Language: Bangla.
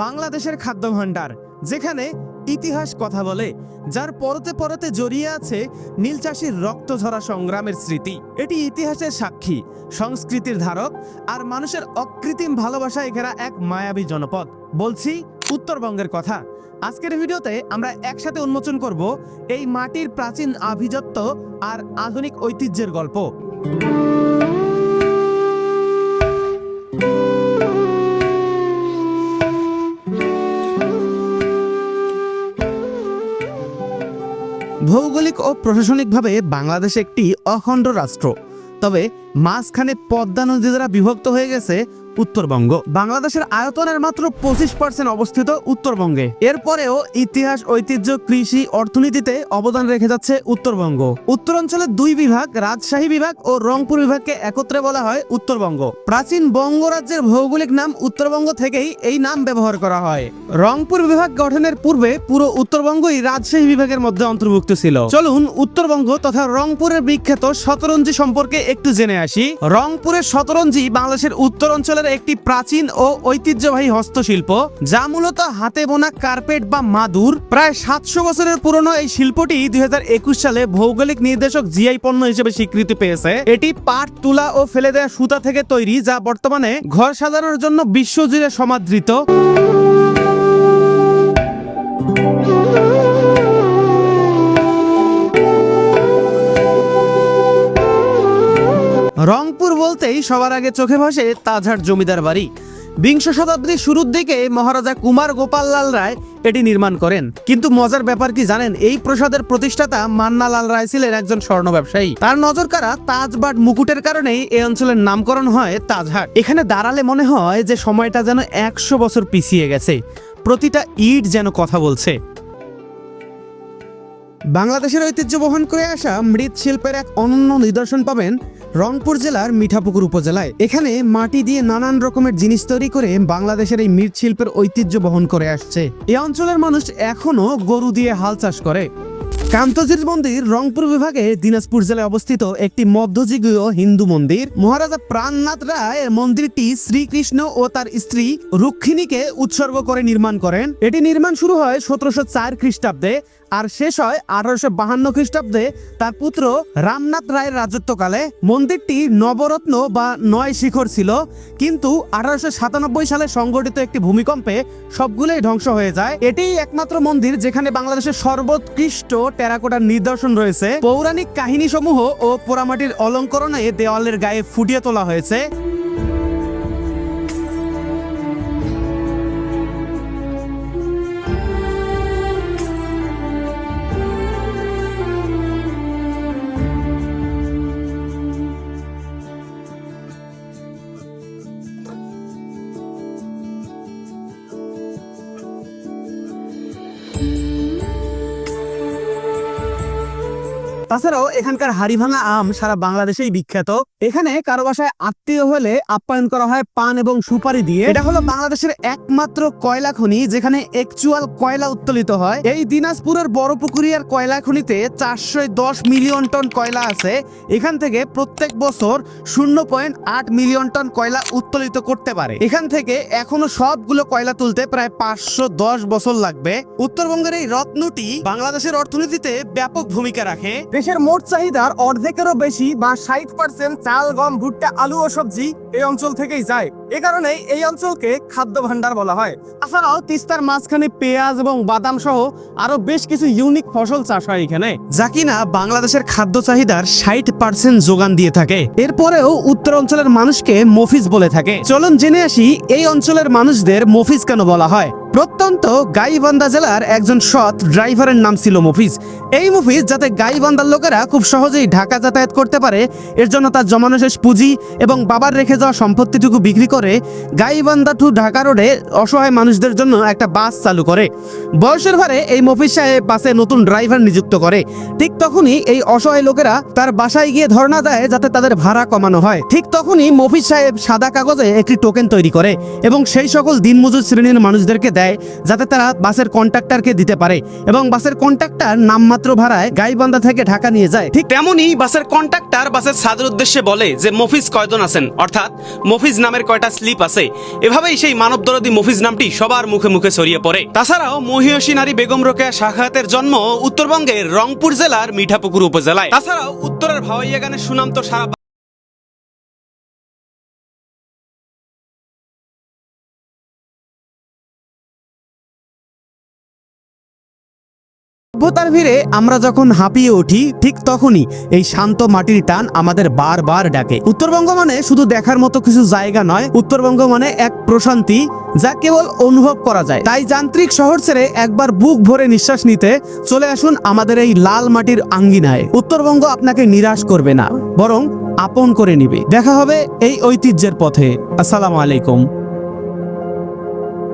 বাংলাদেশের খাদ্য ভাণ্ডার, যেখানে ইতিহাস কথা বলে, যার পরতে পরতে জড়িয়ে আছে নীল চাষির রক্ত ঝরা সংগ্রামের স্মৃতি। এটি ইতিহাসের সাক্ষী, সংস্কৃতির ধারক আর মানুষের অকৃত্রিম ভালোবাসায় ঘেরা এক মায়াবী জনপদ। বলছি উত্তরবঙ্গের কথা। আজকের ভিডিওতে আমরা একসাথে উন্মোচন করব এই মাটির প্রাচীন আভিজাত্য আর আধুনিক ঐতিহ্যের গল্প। ভৌগোলিক ও প্রশাসনিকভাবে বাংলাদেশ একটি অখণ্ড রাষ্ট্র, তবে মাঝখানে পদ্মা নদী দ্বারা বিভক্ত হয়ে গেছে উত্তরবঙ্গ। বাংলাদেশের আয়তনের মাত্র 25% অবস্থিত উত্তরবঙ্গে। এরপরেও ইতিহাস, ঐতিহ্য, কৃষি, অর্থনীতিতে অবদান রেখে যাচ্ছে উত্তরবঙ্গ। উত্তরাঞ্চলের দুই বিভাগ, রাজশাহী বিভাগ ও রংপুর বিভাগকে একত্রে বলা হয় উত্তরবঙ্গ। প্রাচীন বঙ্গরাজ্যের ভৌগোলিক নাম উত্তরবঙ্গ থেকেই এই নাম ব্যবহার করা হয়। রংপুর বিভাগ গঠনের পূর্বে পুরো উত্তরবঙ্গই রাজশাহী বিভাগের মধ্যে অন্তর্ভুক্ত ছিল। চলুন উত্তরবঙ্গ তথা রংপুরের বিখ্যাত শতরঞ্জি সম্পর্কে একটু জেনে আসি। রংপুরের শতরঞ্জি বাংলাদেশের উত্তরাঞ্চলের একটি প্রাচীন ও ঐতিহ্যবাহী হস্তশিল্প, যা মূলত হাতে বোনা কার্পেট বা মাদুর। প্রায় 700 বছরের পুরনো এই শিল্পটি 2021 সালে ভৌগোলিক নির্দেশক জিআই পণ্য হিসেবে স্বীকৃতি পেয়েছে। এটি পাট, তুলা ও ফেলে দেওয়া সুতা থেকে তৈরি, যা বর্তমানে ঘর সাজানোর জন্য বিশ্বজুড়ে সমাদৃত। রংপুর বলতেই সবার আগে চোখে ভাসে তাজহাট জমিদার বাড়ি। বিংশ শতাব্দীর শুরুর দিকে মহারাজা কুমার গোপাল লাল রায় এটি নির্মাণ করেন। কিন্তু মজার ব্যাপার কি জানেন? এই প্রাসাদের প্রতিষ্ঠাতা মান্না লাল রায় ছিলেন একজন স্বর্ণ ব্যবসায়ী। তার নজর কাড়া তাজবাট মুকুটের কারণেই এই অঞ্চলের নামকরণ হয় তাজহাট। এখানে দাঁড়ালে মনে হয় যে সময়টা যেন 100 বছর পিছিয়ে গেছে। প্রতিটা ইট যেন কথা বলছে। বাংলাদেশের ঐতিহ্য বহন করে আসা মৃৎশিল্পের এক অনন্য নিদর্শন পাবেন রংপুর জেলার মিঠাপুকুর উপজেলায়। এখানে মাটি দিয়ে নানান রকমের জিনিস তৈরি করে বাংলাদেশের এই মৃৎশিল্পের ঐতিহ্য বহন করে আসছে। এই অঞ্চলের মানুষ এখনো গরু দিয়ে হাল চাষ করে। কান্তজির মন্দির রংপুর বিভাগে দিনাজপুর জেলায় অবস্থিত একটি মধ্যযুগীয় হিন্দু মন্দির। মহারাজা প্রাণনাথ রায় মন্দিরটি শ্রীকৃষ্ণ ও তার স্ত্রী রুক্মিণীকে উৎসর্গ করে নির্মাণ করেন। এটি নির্মাণ শুরু হয় 1704 খ্রিস্টাব্দে আর শেষ হয় 1852 খ্রিস্টাব্দে তার পুত্র রামনাথ রায়ের রাজত্বকালে। মন্দিরটি নবরত্ন বা 9 শিখর ছিল, কিন্তু 1897 সালে সংঘটিত একটি ভূমিকম্পে সবগুলোই ধ্বংস হয়ে যায়। এটিই একমাত্র মন্দির যেখানে বাংলাদেশের সর্বোৎকৃষ্ট টেরাকোটার নিদর্শন রয়েছে। পৌরাণিক কাহিনী সমূহ ও পোড়ামাটির অলঙ্করণে দেওয়ালের গায়ে ফুটিয়ে তোলা হয়েছে। তাছাড়াও এখানকার হাড়িভাঙা আম সারা বাংলাদেশেই বিখ্যাত। এখানে কারো বাসায় আত্মীয় হলে আপ্যায়ন করা হয় পান এবং সুপারি দিয়ে। এটা হলো বাংলাদেশের একমাত্র কয়লা খনি যেখানে অ্যাকচুয়াল কয়লা উত্তোলিত হয়। এই দিনাজপুরের বড়পুকুরিয়ার কয়লা খনিতে 410 মিলিয়ন টন কয়লা আছে। এখান থেকে প্রত্যেক বছর 0.8 মিলিয়ন টন কয়লা উত্তোলিত করতে পারে। এখান থেকে এখনো সবগুলো কয়লা তুলতে প্রায় 510 বছর লাগবে। উত্তরবঙ্গের এই রত্নটি বাংলাদেশের অর্থনীতিতে ব্যাপক ভূমিকা রাখে। দেশের মোট চাহিদার অর্ধেকেরও বেশি বা 60% চাল, গম, ভুট্টা, আলু ও সবজি এই অঞ্চল থেকেই যায়। এ কারণে এই অঞ্চলকে খাদ্য ভাণ্ডার বলা হয়। তাছাড়াও তিস্তার মাঝখানে পেঁয়াজ এবং বাদাম সহ আরো বেশ কিছু ইউনিক ফসল চাষ হয় এখানে, যা কিনা বাংলাদেশের খাদ্য চাহিদার 60% যোগান দিয়ে থাকে। এরপরেও উত্তর অঞ্চলের মানুষকে মফিজ বলে থাকে। চলুন জেনে আসি এই অঞ্চলের মানুষদের মফিজ কেন বলা হয়। প্রত্যন্ত গাইবান্ধা জেলার একজন সৎ ড্রাইভারের নাম ছিল মফিজ। এই মফিজ যাতে গাইবান্ধার লোকেরা খুব সহজেই ঢাকা যাতায়াত করতে পারে, এর জন্য তার জমানো শেষ পুঁজি এবং বাবার রেখে যাওয়া সম্পত্তিটুকু বিক্রি করে গাইবান্ধা টু ঢাকা রোডে অসহায় মানুষদের জন্য একটা বাস চালু করে। বয়সের ভারে এই মফিজ সাহেব বাসে নতুন ড্রাইভার নিযুক্ত করে। ঠিক তখনই এই অসহায় লোকেরা তার বাসায় গিয়ে ধর্ণা দেয় যাতে তাদের ভাড়া কমানো হয়। ঠিক তখনই মফিজ সাহেব সাদা কাগজে একটি টোকেন তৈরি করে এবং সেই সকল দিনমজুর শ্রেণীর মানুষদেরকে দেয় দেয় যাতে তারা বাসের কন্ট্রাক্টরকে দিতে পারে এবং বাসের কন্ট্রাক্টর নামমাত্র ভাড়ায় গাইবান্ধা থেকে ঢাকা নিয়ে যায়। ঠিক তেমনি বাসের কন্ট্রাক্টর বাসের ছাদের উদ্দেশ্যে বলে যে মফিজ কয়জন আছেন, অর্থাৎ মফিজ নামের কয়টা স্লিপ আছে। এভাবেই সেই মানবদরদী মফিজ নামটি সবার মুখে মুখে ছড়িয়ে পড়ে। তাছাড়াও মহিয়সী নারী বেগম রোকেয়া সাখায়াতের জন্ম উত্তরবঙ্গের রংপুর জেলার মিঠাপুকুর উপজেলায়। তাছাড়াও উত্তরের ভাওয়াইয়া গানের সুনাম তো সারা সভ্যতার ভিড়ে আমরা যখন হাঁপিয়ে উঠি, ঠিক তখনই এই শান্ত মাটির টান আমাদের বারবার ডাকে। উত্তরবঙ্গ মানে শুধু দেখার মতো কিছু জায়গা নয়, উত্তরবঙ্গ মানে এক প্রশান্তি যা কেবল অনুভব করা যায়। তাই যান্ত্রিক শহর ছেড়ে একবার বুক ভরে নিঃশ্বাস নিতে চলে আসুন আমাদের এই লাল মাটির আঙ্গিনায়। উত্তরবঙ্গ আপনাকে নিরাশ করবে না, বরং আপন করে নিবে। দেখা হবে এই ঐতিহ্যের পথে। আসসালামু আলাইকুম।